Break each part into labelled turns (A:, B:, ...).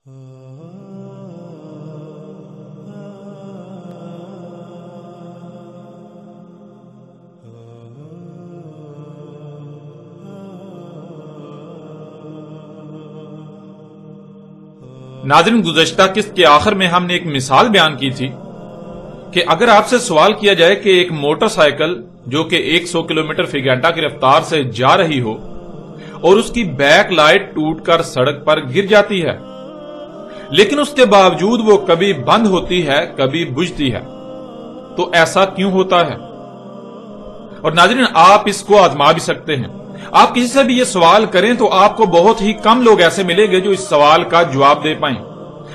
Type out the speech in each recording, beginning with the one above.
A: ناظرین، گزشتہ قسط کے آخر میں ہم نے ایک مثال بیان کی تھی کہ اگر آپ سے سوال کیا جائے کہ ایک موٹر سائیکل جو کہ 100 کلومیٹر فی گھنٹہ کی رفتار سے جا رہی ہو اور اس کی بیک لائٹ ٹوٹ کر سڑک پر گر جاتی ہے، لیکن اس کے باوجود وہ کبھی بند ہوتی ہے کبھی بجھتی ہے، تو ایسا کیوں ہوتا ہے؟ اور ناظرین، آپ اس کو آزما بھی سکتے ہیں۔ آپ کسی سے بھی یہ سوال کریں تو آپ کو بہت ہی کم لوگ ایسے ملیں گے جو اس سوال کا جواب دے پائیں،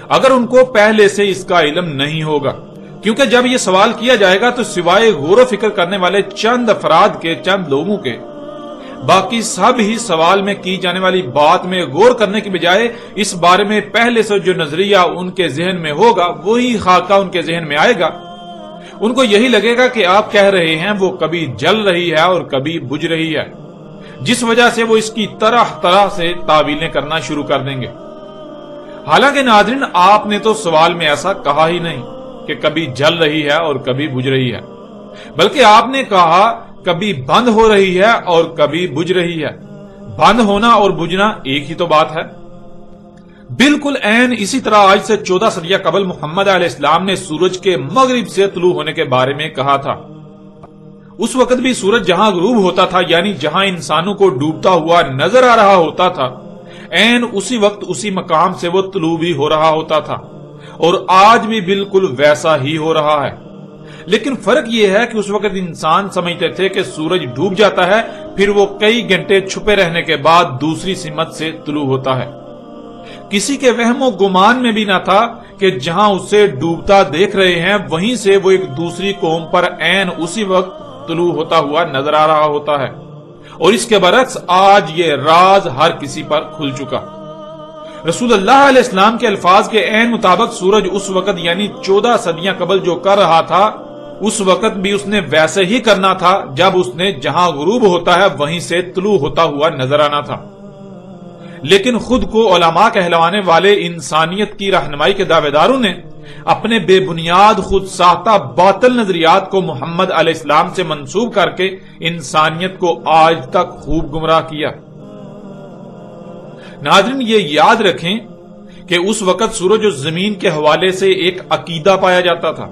A: اگر ان کو پہلے سے اس کا علم نہیں ہوگا، کیونکہ جب یہ سوال کیا جائے گا تو سوائے غور و فکر کرنے والے چند افراد کے، چند لوگوں کے، باقی سب ہی سوال میں کی جانے والی بات میں غور کرنے کی بجائے اس بارے میں پہلے سے جو نظریہ ان کے ذہن میں ہوگا وہی خاکہ ان کے ذہن میں آئے گا۔ ان کو یہی لگے گا کہ آپ کہہ رہے ہیں وہ کبھی جل رہی ہے اور کبھی بجھ رہی ہے، جس وجہ سے وہ اس کی طرح طرح سے تعویلیں کرنا شروع کر دیں گے۔ حالانکہ ناظرین، آپ نے تو سوال میں ایسا کہا ہی نہیں کہ کبھی جل رہی ہے اور کبھی بجھ رہی ہے، بلکہ آپ نے کہا کبھی بند ہو رہی ہے اور کبھی بجھ رہی ہے۔ بند ہونا اور بجھنا ایک ہی تو بات ہے۔ بالکل عین اسی طرح آج سے 14 صدیاں قبل محمد علیہ السلام نے سورج کے مغرب سے طلوع ہونے کے بارے میں کہا تھا۔ اس وقت بھی سورج جہاں غروب ہوتا تھا، یعنی جہاں انسانوں کو ڈوبتا ہوا نظر آ رہا ہوتا تھا، عین اسی وقت اسی مقام سے وہ طلوع بھی ہو رہا ہوتا تھا، اور آج بھی بالکل ویسا ہی ہو رہا ہے۔ لیکن فرق یہ ہے کہ اس وقت انسان سمجھتے تھے کہ سورج ڈوب جاتا ہے، پھر وہ کئی گھنٹے چھپے رہنے کے بعد دوسری سمت سے طلوع ہوتا ہے۔ کسی کے وہم و گمان میں بھی نہ تھا کہ جہاں اسے ڈوبتا دیکھ رہے ہیں وہیں سے وہ ایک دوسری قوم پر عین اسی وقت طلوع ہوتا ہوا نظر آ رہا ہوتا ہے، اور اس کے برعکس آج یہ راز ہر کسی پر کھل چکا۔ رسول اللہ علیہ السلام کے الفاظ کے عین مطابق سورج اس وقت یعنی 14 صدیاں قبل جو کر رہا تھا، اس وقت بھی اس نے ویسے ہی کرنا تھا جب اس نے جہاں غروب ہوتا ہے وہیں سے طلوع ہوتا ہوا نظر آنا تھا۔ لیکن خود کو علماء کہلوانے والے انسانیت کی رہنمائی کے دعوے داروں نے اپنے بے بنیاد خود ساختہ باطل نظریات کو محمد علیہ السلام سے منسوب کر کے انسانیت کو آج تک خوب گمراہ کیا۔ ناظرین، یہ یاد رکھیں کہ اس وقت سورج و زمین کے حوالے سے ایک عقیدہ پایا جاتا تھا،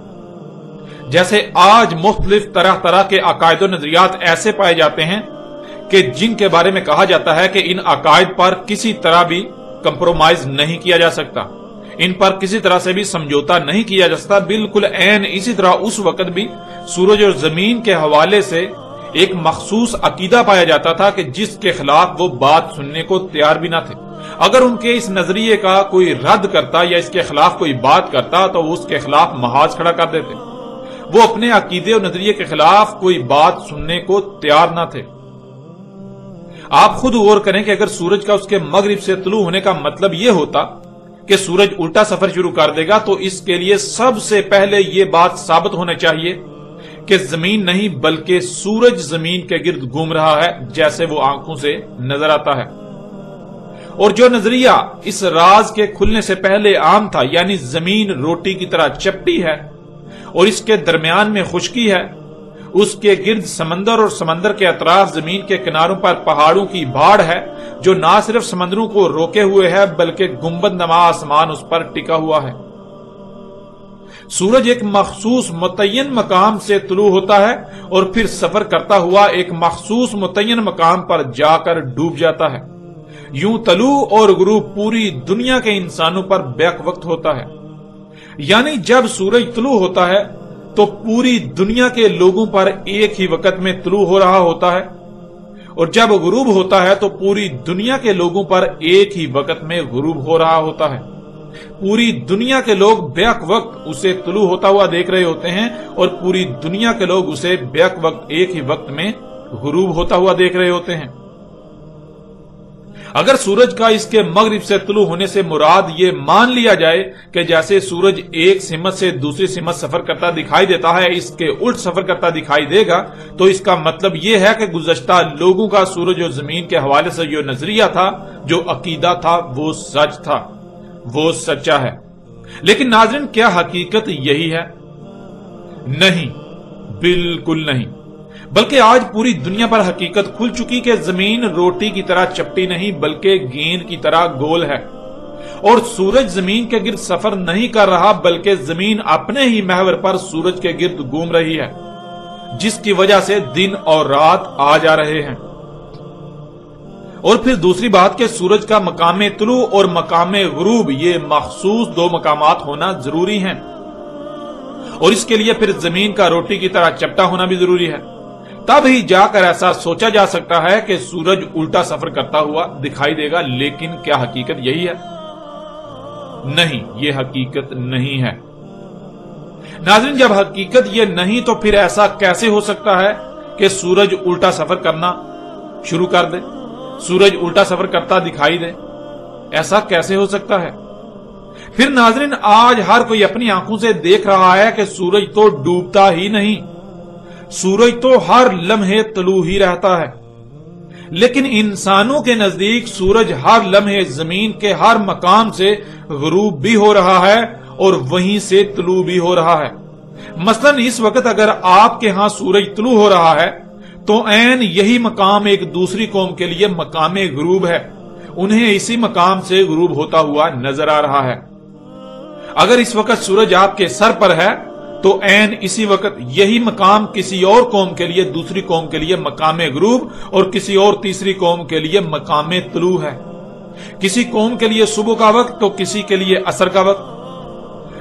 A: جیسے آج مختلف طرح طرح کے عقائد و نظریات ایسے پائے جاتے ہیں کہ جن کے بارے میں کہا جاتا ہے کہ ان عقائد پر کسی طرح بھی کمپرومائز نہیں کیا جا سکتا، ان پر کسی طرح سے بھی سمجھوتا نہیں کیا جا سکتا۔ بالکل عین اسی طرح اس وقت بھی سورج اور زمین کے حوالے سے ایک مخصوص عقیدہ پایا جاتا تھا کہ جس کے خلاف وہ بات سننے کو تیار بھی نہ تھے۔ اگر ان کے اس نظریے کا کوئی رد کرتا یا اس کے خلاف کوئی بات کرتا تو وہ اس کے خلاف محاذ کھڑا کر دیتے۔ وہ اپنے عقیدے اور نظریے کے خلاف کوئی بات سننے کو تیار نہ تھے۔ آپ خود غور کریں کہ اگر سورج کا اس کے مغرب سے طلوع ہونے کا مطلب یہ ہوتا کہ سورج الٹا سفر شروع کر دے گا، تو اس کے لیے سب سے پہلے یہ بات ثابت ہونا چاہیے کہ زمین نہیں بلکہ سورج زمین کے گرد گھوم رہا ہے جیسے وہ آنکھوں سے نظر آتا ہے۔ اور جو نظریہ اس راز کے کھلنے سے پہلے عام تھا، یعنی زمین روٹی کی طرح چپٹی ہے اور اس کے درمیان میں خشکی ہے، اس کے گرد سمندر اور سمندر کے اطراف زمین کے کناروں پر پہاڑوں کی بھاڑ ہے جو نہ صرف سمندروں کو روکے ہوئے ہے بلکہ گنبد نما آسمان اس پر ٹکا ہوا ہے۔ سورج ایک مخصوص متعین مقام سے طلوع ہوتا ہے اور پھر سفر کرتا ہوا ایک مخصوص متعین مقام پر جا کر ڈوب جاتا ہے۔ یوں طلوع اور غروب پوری دنیا کے انسانوں پر بیک وقت ہوتا ہے، یعنی جب سورج طلوع ہوتا ہے تو پوری دنیا کے لوگوں پر ایک ہی وقت میں طلوع ہو رہا ہوتا ہے، اور جب غروب ہوتا ہے تو پوری دنیا کے لوگوں پر ایک ہی وقت میں غروب ہو رہا ہوتا ہے۔ پوری دنیا کے لوگ بیک وقت اسے طلوع ہوتا ہوا دیکھ رہے ہوتے ہیں اور پوری دنیا کے لوگ اسے بیک وقت ایک ہی وقت میں غروب ہوتا ہوا دیکھ رہے ہوتے ہیں۔ اگر سورج کا اس کے مغرب سے طلوع ہونے سے مراد یہ مان لیا جائے کہ جیسے سورج ایک سمت سے دوسری سمت سفر کرتا دکھائی دیتا ہے اس کے الٹ سفر کرتا دکھائی دے گا، تو اس کا مطلب یہ ہے کہ گزشتہ لوگوں کا سورج اور زمین کے حوالے سے جو نظریہ تھا، جو عقیدہ تھا، وہ سچ تھا۔ وہ سچا ہے۔ لیکن ناظرین، کیا حقیقت یہی ہے؟ نہیں، بالکل نہیں، بلکہ آج پوری دنیا پر حقیقت کھل چکی کہ زمین روٹی کی طرح چپٹی نہیں بلکہ گیند کی طرح گول ہے، اور سورج زمین کے گرد سفر نہیں کر رہا بلکہ زمین اپنے ہی محور پر سورج کے گرد گھوم رہی ہے، جس کی وجہ سے دن اور رات آ جا رہے ہیں۔ اور پھر دوسری بات کہ سورج کا مقام طلوع اور مقام غروب یہ مخصوص دو مقامات ہونا ضروری ہیں، اور اس کے لیے پھر زمین کا روٹی کی طرح چپٹا ہونا بھی ضروری ہے، تب ہی جا کر ایسا سوچا جا سکتا ہے کہ سورج الٹا سفر کرتا ہوا دکھائی دے گا۔ لیکن کیا حقیقت یہی ہے؟ نہیں، یہ حقیقت نہیں ہے۔ ناظرین، جب حقیقت یہ نہیں تو پھر ایسا کیسے ہو سکتا ہے کہ سورج الٹا سفر کرنا شروع کر دے، سورج الٹا سفر کرتا دکھائی دے؟ ایسا کیسے ہو سکتا ہے؟ پھر ناظرین، آج ہر کوئی اپنی آنکھوں سے دیکھ رہا ہے کہ سورج تو ڈوبتا ہی نہیں، سورج تو ہر لمحے طلوع ہی رہتا ہے، لیکن انسانوں کے نزدیک سورج ہر لمحے زمین کے ہر مقام سے غروب بھی ہو رہا ہے اور وہیں سے طلوع بھی ہو رہا ہے۔ مثلا اس وقت اگر آپ کے ہاں سورج طلوع ہو رہا ہے تو عین یہی مقام ایک دوسری قوم کے لیے مقام غروب ہے، انہیں اسی مقام سے غروب ہوتا ہوا نظر آ رہا ہے۔ اگر اس وقت سورج آپ کے سر پر ہے تو عین اسی وقت یہی مقام کسی اور قوم کے لیے، دوسری قوم کے لیے مقام غروب اور کسی اور تیسری قوم کے لیے مقام طلوع ہے۔ کسی قوم کے لیے صبح کا وقت تو کسی کے لیے عصر کا وقت،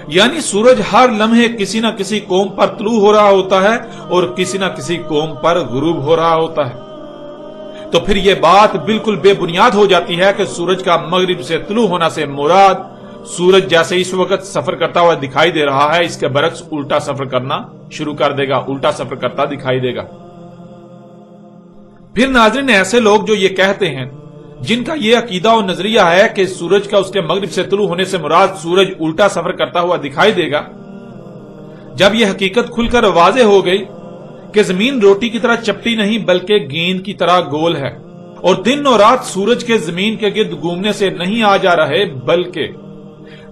A: یعنی سورج ہر لمحے کسی نہ کسی قوم پر طلوع ہو رہا ہوتا ہے اور کسی نہ کسی قوم پر غروب ہو رہا ہوتا ہے۔ تو پھر یہ بات بالکل بے بنیاد ہو جاتی ہے کہ سورج کا مغرب سے طلوع ہونا سے مراد سورج جیسے اس وقت سفر کرتا ہوا دکھائی دے رہا ہے، اس کے برعکس الٹا سفر کرنا شروع کر دے گا، الٹا سفر کرتا دکھائی دے گا۔ پھر ناظرین، ایسے لوگ جو یہ کہتے ہیں، جن کا یہ عقیدہ و نظریہ ہے کہ سورج کا اس کے مغرب سے طلوع ہونے سے مراد سورج الٹا سفر کرتا ہوا دکھائی دے گا، جب یہ حقیقت کھل کر واضح ہو گئی کہ زمین روٹی کی طرح چپٹی نہیں بلکہ گیند کی طرح گول ہے، اور دن اور رات سورج کے زمین کے گرد گھومنے سے نہیں آ جا رہے بلکہ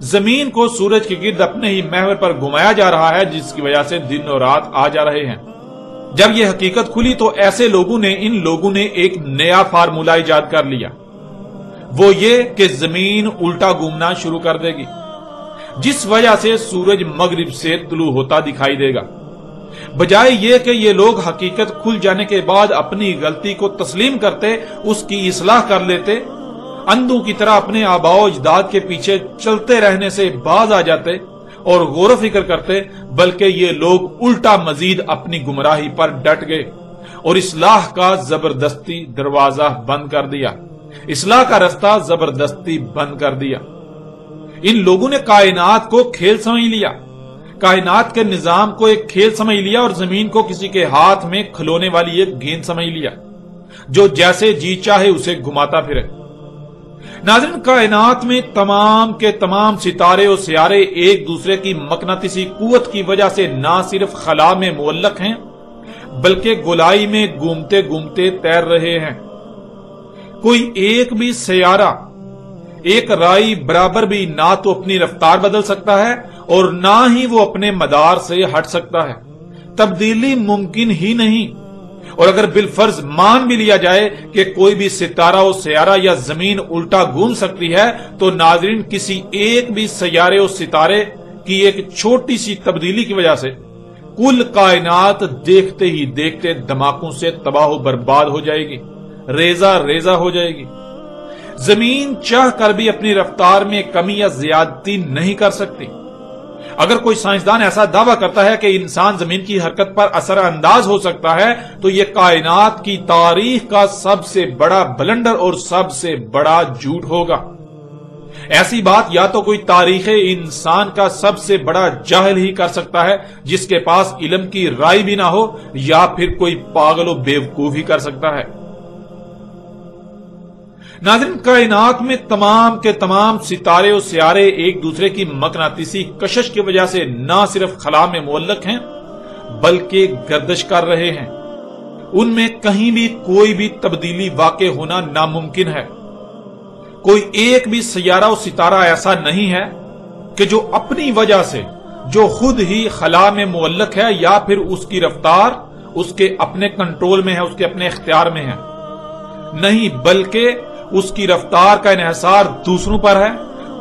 A: زمین کو سورج کے گرد اپنے ہی محور پر گھمایا جا رہا ہے، جس کی وجہ سے دن اور رات آ جا رہے ہیں۔ جب یہ حقیقت کھلی تو ایسے ان لوگوں نے ایک نیا فارمولہ ایجاد کر لیا، وہ یہ کہ زمین الٹا گھومنا شروع کر دے گی، جس وجہ سے سورج مغرب سے طلوع ہوتا دکھائی دے گا۔ بجائے یہ کہ یہ لوگ حقیقت کھل جانے کے بعد اپنی غلطی کو تسلیم کرتے، اس کی اصلاح کر لیتے، اندھوں کی طرح اپنے آباء و اجداد کے پیچھے چلتے رہنے سے باز آ جاتے اور غور و فکر کرتے، بلکہ یہ لوگ الٹا مزید اپنی گمراہی پر ڈٹ گئے اور اصلاح کا زبردستی دروازہ بند کر دیا، اصلاح کا رستہ زبردستی بند کر دیا۔ ان لوگوں نے کائنات کو کھیل سمجھ لیا، کائنات کے نظام کو ایک کھیل سمجھ لیا اور زمین کو کسی کے ہاتھ میں کھلونے والی ایک گیند سمجھ لیا جو جیسے جی چاہے اسے گھماتا پھرے۔ ناظرین، کائنات میں تمام کے تمام ستارے اور سیارے ایک دوسرے کی مقناطیسی قوت کی وجہ سے نہ صرف خلا میں معلق ہیں بلکہ گولائی میں گھومتے گھومتے تیر رہے ہیں۔ کوئی ایک بھی سیارہ ایک رائی برابر بھی نہ تو اپنی رفتار بدل سکتا ہے اور نہ ہی وہ اپنے مدار سے ہٹ سکتا ہے، تبدیلی ممکن ہی نہیں۔ اور اگر بالفرض مان بھی لیا جائے کہ کوئی بھی ستارہ و سیارہ یا زمین الٹا گھوم سکتی ہے تو ناظرین، کسی ایک بھی سیارے و ستارے کی ایک چھوٹی سی تبدیلی کی وجہ سے کل کائنات دیکھتے ہی دیکھتے دھماکوں سے تباہ و برباد ہو جائے گی، ریزہ ریزہ ہو جائے گی۔ زمین چاہ کر بھی اپنی رفتار میں کمی یا زیادتی نہیں کر سکتی۔ اگر کوئی سائنسدان ایسا دعویٰ کرتا ہے کہ انسان زمین کی حرکت پر اثر انداز ہو سکتا ہے تو یہ کائنات کی تاریخ کا سب سے بڑا بلنڈر اور سب سے بڑا جھوٹ ہوگا۔ ایسی بات یا تو کوئی تاریخ انسان کا سب سے بڑا جاہل ہی کر سکتا ہے جس کے پاس علم کی رائے بھی نہ ہو، یا پھر کوئی پاگل و بیوقوف ہی کر سکتا ہے۔ ناظرین، کائنات میں تمام کے تمام ستارے و سیارے ایک دوسرے کی مقناطیسی کشش کی وجہ سے نہ صرف خلا میں معلق ہیں بلکہ گردش کر رہے ہیں، ان میں کہیں بھی کوئی بھی تبدیلی واقع ہونا ناممکن ہے۔ کوئی ایک بھی سیارہ و ستارہ ایسا نہیں ہے کہ جو اپنی وجہ سے، جو خود ہی خلا میں معلق ہے یا پھر اس کی رفتار اس کے اپنے کنٹرول میں ہے، اس کے اپنے اختیار میں ہے، نہیں، بلکہ اس کی رفتار کا انحصار دوسروں پر ہے،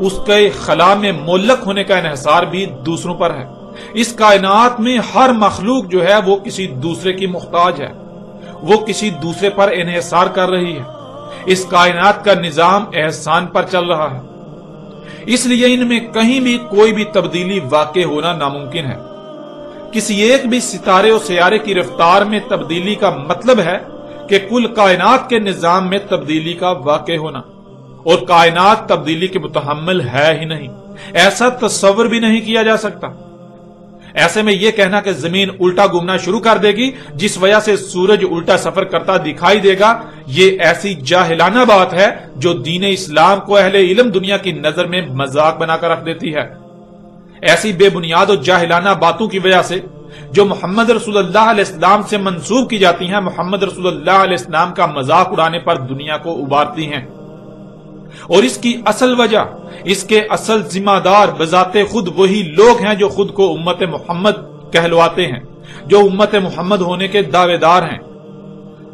A: اس کے خلا میں معلق ہونے کا انحصار بھی دوسروں پر ہے۔ اس کائنات میں ہر مخلوق جو ہے وہ کسی دوسرے کی محتاج ہے، وہ کسی دوسرے پر انحصار کر رہی ہے۔ اس کائنات کا نظام احسان پر چل رہا ہے، اس لیے ان میں کہیں بھی کوئی بھی تبدیلی واقع ہونا ناممکن ہے۔ کسی ایک بھی ستارے اور سیارے کی رفتار میں تبدیلی کا مطلب ہے کہ کل کائنات کے نظام میں تبدیلی کا واقع ہونا، اور کائنات تبدیلی کے متحمل ہے ہی نہیں، ایسا تصور بھی نہیں کیا جا سکتا۔ ایسے میں یہ کہنا کہ زمین الٹا گھومنا شروع کر دے گی جس وجہ سے سورج الٹا سفر کرتا دکھائی دے گا، یہ ایسی جاہلانہ بات ہے جو دین اسلام کو اہل علم دنیا کی نظر میں مذاق بنا کر رکھ دیتی ہے۔ ایسی بے بنیاد اور جاہلانہ باتوں کی وجہ سے جو محمد رسول اللہ علیہ السلام سے منسوب کی جاتی ہیں، محمد رسول اللہ علیہ السلام کا مذاق اڑانے پر دنیا کو ابھارتی ہیں، اور اس کی اصل وجہ، اس کے اصل ذمہ دار بذات خود وہی لوگ ہیں جو خود کو امت محمد کہلواتے ہیں، جو امت محمد ہونے کے دعوے دار ہیں،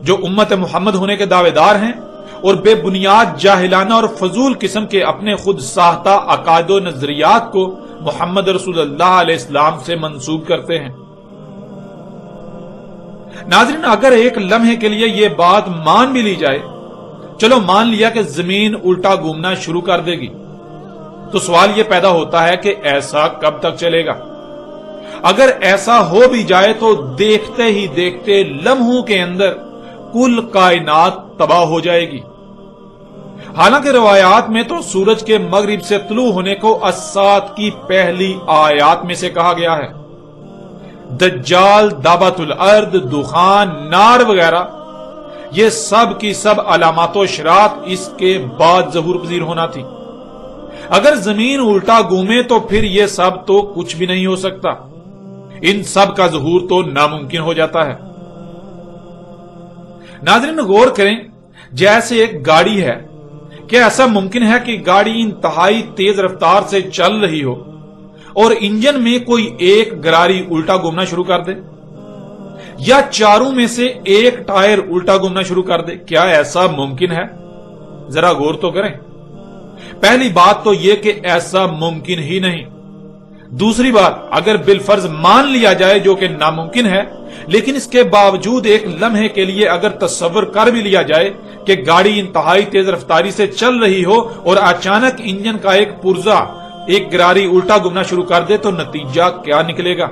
A: جو امت محمد ہونے کے دعوے دار ہیں اور بے بنیاد جاہلانہ اور فضول قسم کے اپنے خود ساختہ عقائد و نظریات کو محمد رسول اللہ علیہ السلام سے منسوب کرتے ہیں۔ ناظرین، اگر ایک لمحے کے لیے یہ بات مان بھی لی جائے، چلو مان لیا کہ زمین الٹا گھومنا شروع کر دے گی، تو سوال یہ پیدا ہوتا ہے کہ ایسا کب تک چلے گا؟ اگر ایسا ہو بھی جائے تو دیکھتے ہی دیکھتے لمحوں کے اندر کل کائنات تباہ ہو جائے گی۔ حالانکہ روایات میں تو سورج کے مغرب سے طلوع ہونے کو الساعۃ کی پہلی آیات میں سے کہا گیا ہے۔ دجال، دعوت الارض، دخان، نار وغیرہ یہ سب کی سب علامات و اشارات اس کے بعد ظہور پذیر ہونا تھی۔ اگر زمین الٹا گھومے تو پھر یہ سب تو کچھ بھی نہیں ہو سکتا، ان سب کا ظہور تو ناممکن ہو جاتا ہے۔ ناظرین غور کریں، جیسے ایک گاڑی ہے، کیا ایسا ممکن ہے کہ گاڑی انتہائی تیز رفتار سے چل رہی ہو اور انجن میں کوئی ایک گراری الٹا گھومنا شروع کر دے، یا چاروں میں سے ایک ٹائر الٹا گھومنا شروع کر دے؟ کیا ایسا ممکن ہے؟ ذرا غور تو کریں۔ پہلی بات تو یہ کہ ایسا ممکن ہی نہیں۔ دوسری بات، اگر بالفرض مان لیا جائے جو کہ ناممکن ہے، لیکن اس کے باوجود ایک لمحے کے لیے اگر تصور کر بھی لیا جائے کہ گاڑی انتہائی تیز رفتاری سے چل رہی ہو اور اچانک انجن کا ایک پرزا، ایک گراری الٹا گھومنا شروع کر دے، تو نتیجہ کیا نکلے گا؟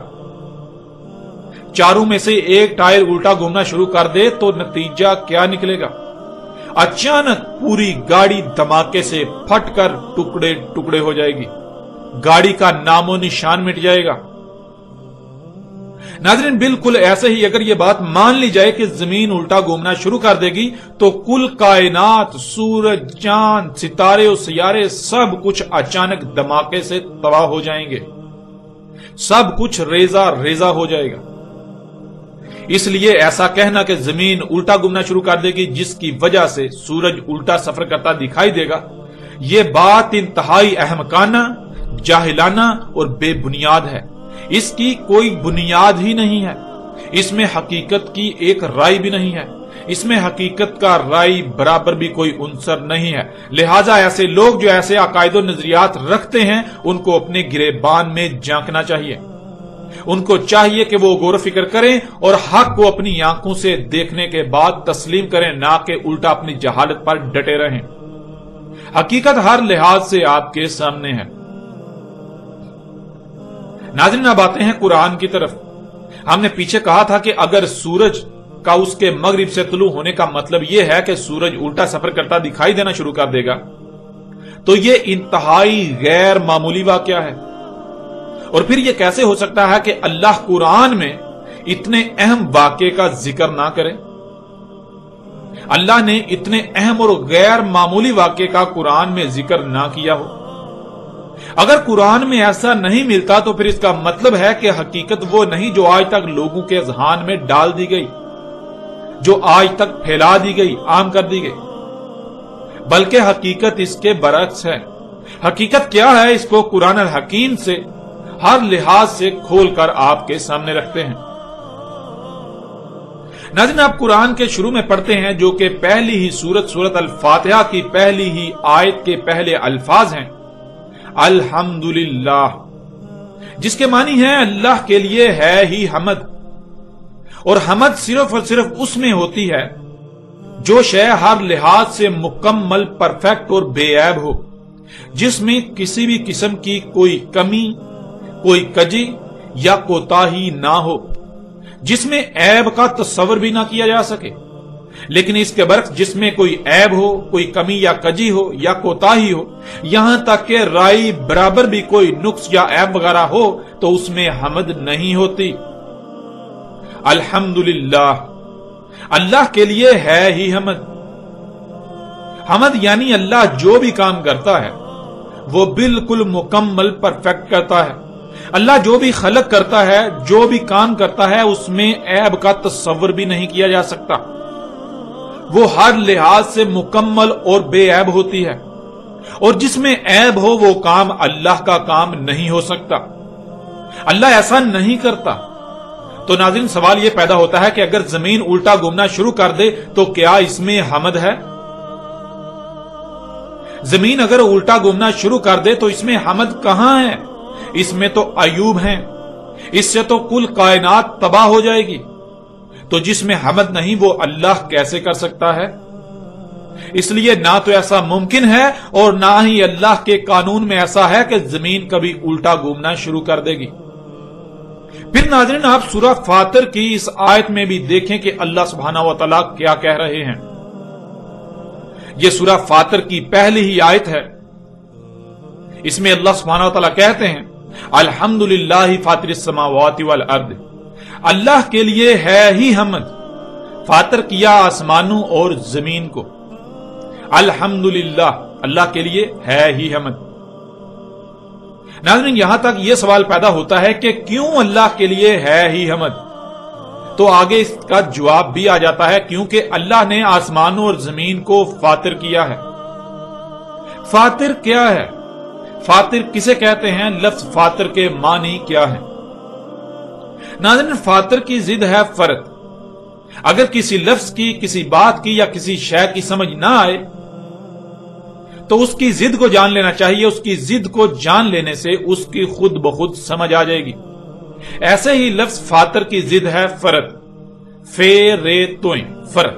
A: چاروں میں سے ایک ٹائر الٹا گھومنا شروع کر دے تو نتیجہ کیا نکلے گا؟ اچانک پوری گاڑی دھماکے سے پھٹ کر ٹکڑے ٹکڑے ہو جائے گی، گاڑی کا نام و نشان مٹ جائے گا۔ ناظرین، بالکل ایسے ہی اگر یہ بات مان لی جائے کہ زمین الٹا گھومنا شروع کر دے گی تو کل کائنات، سورج، چاند، ستارے اور سیارے سب کچھ اچانک دھماکے سے تباہ ہو جائیں گے، سب کچھ ریزہ ریزہ ہو جائے گا۔ اس لیے ایسا کہنا کہ زمین الٹا گھومنا شروع کر دے گی جس کی وجہ سے سورج الٹا سفر کرتا دکھائی دے گا، یہ بات انتہائی احمقانہ، جاہلانہ اور بے بنیاد ہے۔ اس کی کوئی بنیاد ہی نہیں ہے، اس میں حقیقت کی ایک رائے بھی نہیں ہے، اس میں حقیقت کا رائے برابر بھی کوئی عنصر نہیں ہے۔ لہٰذا ایسے لوگ جو ایسے عقائد و نظریات رکھتے ہیں ان کو اپنے گریبان میں جھانکنا چاہیے، ان کو چاہیے کہ وہ غور و فکر کریں اور حق کو اپنی آنکھوں سے دیکھنے کے بعد تسلیم کریں، نہ کہ الٹا اپنی جہالت پر ڈٹے رہیں۔ حقیقت ہر لحاظ سے آپ کے سامنے ہے۔ ناظرین، اب آتے ہیں قرآن کی طرف۔ ہم نے پیچھے کہا تھا کہ اگر سورج کا اس کے مغرب سے طلوع ہونے کا مطلب یہ ہے کہ سورج الٹا سفر کرتا دکھائی دینا شروع کر دے گا، تو یہ انتہائی غیر معمولی واقعہ ہے۔ اور پھر یہ کیسے ہو سکتا ہے کہ اللہ قرآن میں اتنے اہم واقعے کا ذکر نہ کرے؟ اللہ نے اتنے اہم اور غیر معمولی واقعے کا قرآن میں ذکر نہ کیا ہو۔ اگر قرآن میں ایسا نہیں ملتا تو پھر اس کا مطلب ہے کہ حقیقت وہ نہیں جو آج تک لوگوں کے اذہان میں ڈال دی گئی، جو آج تک پھیلا دی گئی، عام کر دی گئی۔ بلکہ حقیقت اس کے برعکس ہے۔ حقیقت کیا ہے اس کو قرآن الحکیم سے ہر لحاظ سے کھول کر آپ کے سامنے رکھتے ہیں۔ ناظرین، آپ قرآن کے شروع میں پڑھتے ہیں جو کہ پہلی ہی سورت الفاتحہ کی پہلی ہی آیت کے پہلے الفاظ ہیں الحمدللہ، جس کے معنی ہے اللہ کے لیے ہے ہی حمد، اور حمد صرف اور صرف اس میں ہوتی ہے جو شے ہر لحاظ سے مکمل، پرفیکٹ اور بے عیب ہو، جس میں کسی بھی قسم کی کوئی کمی، کوئی کجی یا کوتاہی نہ ہو، جس میں عیب کا تصور بھی نہ کیا جا سکے۔ لیکن اس کے برعکس جس میں کوئی عیب ہو، کوئی کمی یا کجی ہو یا کوتاہی ہو، یہاں تک کہ رائی برابر بھی کوئی نقص یا عیب وغیرہ ہو تو اس میں حمد نہیں ہوتی۔ الحمدللہ، اللہ کے لیے ہے ہی حمد۔ حمد یعنی اللہ جو بھی کام کرتا ہے وہ بالکل مکمل، پرفیکٹ کرتا ہے۔ اللہ جو بھی خلق کرتا ہے، جو بھی کام کرتا ہے، اس میں عیب کا تصور بھی نہیں کیا جا سکتا۔ وہ ہر لحاظ سے مکمل اور بے عیب ہوتی ہے، اور جس میں عیب ہو وہ کام اللہ کا کام نہیں ہو سکتا۔ اللہ ایسا نہیں کرتا۔ تو ناظرین، سوال یہ پیدا ہوتا ہے کہ اگر زمین الٹا گھومنا شروع کر دے تو کیا اس میں حمد ہے؟ زمین اگر الٹا گھومنا شروع کر دے تو اس میں حمد کہاں ہے؟ اس میں تو عیوب ہیں، اس سے تو کل کائنات تباہ ہو جائے گی۔ تو جس میں حمد نہیں وہ اللہ کیسے کر سکتا ہے؟ اس لیے نہ تو ایسا ممکن ہے اور نہ ہی اللہ کے قانون میں ایسا ہے کہ زمین کبھی الٹا گھومنا شروع کر دے گی۔ پھر ناظرین، آپ سورہ فاطر کی اس آیت میں بھی دیکھیں کہ اللہ سبحانہ و تعالیٰ کیا کہہ رہے ہیں۔ یہ سورہ فاطر کی پہلی ہی آیت ہے۔ اس میں اللہ سبحانہ و تعالیٰ کہتے ہیں الحمدللہ فاطر السماوات والارض، اللہ کے لیے ہے ہی حمد، فاطر کیا آسمانوں اور زمین کو۔ الحمدللہ، اللہ کے لیے ہے ہی حمد۔ ناظرین، یہاں تک یہ سوال پیدا ہوتا ہے کہ کیوں اللہ کے لیے ہے ہی حمد؟ تو آگے اس کا جواب بھی آ جاتا ہے، کیونکہ اللہ نے آسمانوں اور زمین کو فاطر کیا ہے۔ فاطر کیا ہے؟ فاطر کسے کہتے ہیں؟ لفظ فاطر کے معنی کیا ہے؟ ناظرین، فاطر کی ضد ہے فرد۔ اگر کسی لفظ کی، کسی بات کی یا کسی شے کی سمجھ نہ آئے تو اس کی ضد کو جان لینا چاہیے۔ اس کی ضد کو جان لینے سے اس کی خود بخود سمجھ آ جائے گی۔ ایسے ہی لفظ فاطر کی ضد ہے فرد، فرد۔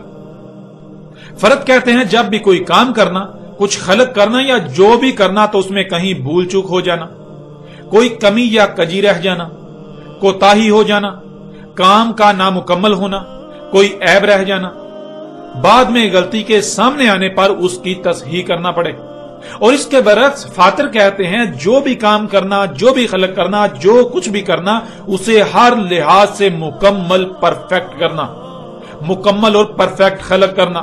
A: فرد کہتے ہیں جب بھی کوئی کام کرنا، کچھ خلق کرنا یا جو بھی کرنا تو اس میں کہیں بھول چوک ہو جانا، کوئی کمی یا کجی رہ جانا، کوتاہی ہو جانا، کام کا نامکمل ہونا، کوئی عیب رہ جانا، بعد میں غلطی کے سامنے آنے پر اس کی تصحیح کرنا پڑے۔ اور اس کے برعکس فاطر کہتے ہیں جو بھی کام کرنا، جو بھی خلق کرنا، جو کچھ بھی کرنا، اسے ہر لحاظ سے مکمل، پرفیکٹ کرنا، مکمل اور پرفیکٹ خلق کرنا،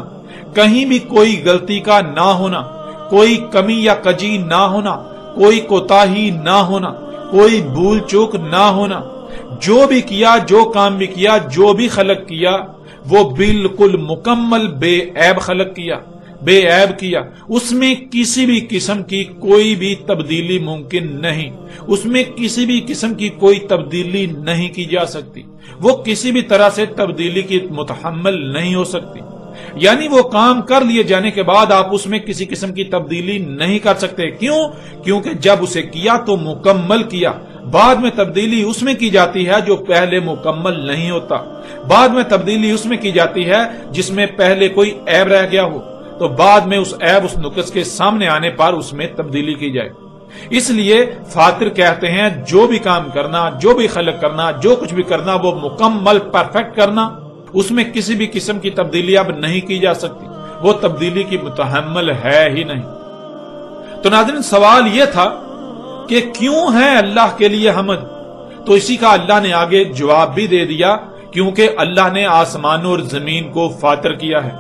A: کہیں بھی کوئی غلطی کا نہ ہونا، کوئی کمی یا کجی نہ ہونا، کوئی کوتاہی نہ ہونا، کوئی بھول چوک نہ ہونا۔ جو بھی کیا، جو کام بھی کیا، جو بھی خلق کیا، وہ بالکل مکمل بے عیب خلق کیا، بے عیب کیا۔ اس میں کسی بھی قسم کی کوئی بھی تبدیلی ممکن نہیں، اس میں کسی بھی قسم کی کوئی تبدیلی نہیں کی جا سکتی، وہ کسی بھی طرح سے تبدیلی کی متحمل نہیں ہو سکتی۔ یعنی وہ کام کر لیے جانے کے بعد آپ اس میں کسی قسم کی تبدیلی نہیں کر سکتے۔ کیوں؟ کیونکہ جب اسے کیا تو مکمل کیا، بعد میں تبدیلی اس میں کی جاتی ہے جو پہلے مکمل نہیں ہوتا، بعد میں تبدیلی اس میں کی جاتی ہے جس میں پہلے کوئی عیب رہ گیا ہو، تو بعد میں اس عیب، اس نقص کے سامنے آنے پر اس میں تبدیلی کی جائے۔ اس لیے فاطر کہتے ہیں جو بھی کام کرنا، جو بھی خلق کرنا، جو کچھ بھی کرنا، وہ مکمل، پرفیکٹ کرنا، اس میں کسی بھی قسم کی تبدیلی اب نہیں کی جا سکتی، وہ تبدیلی کی متحمل ہے ہی نہیں۔ تو ناظرین، سوال یہ تھا کہ کیوں ہے اللہ کے لیے حمد؟ تو اسی کا اللہ نے آگے جواب بھی دے دیا، کیونکہ اللہ نے آسمانوں اور زمین کو فاطر کیا ہے،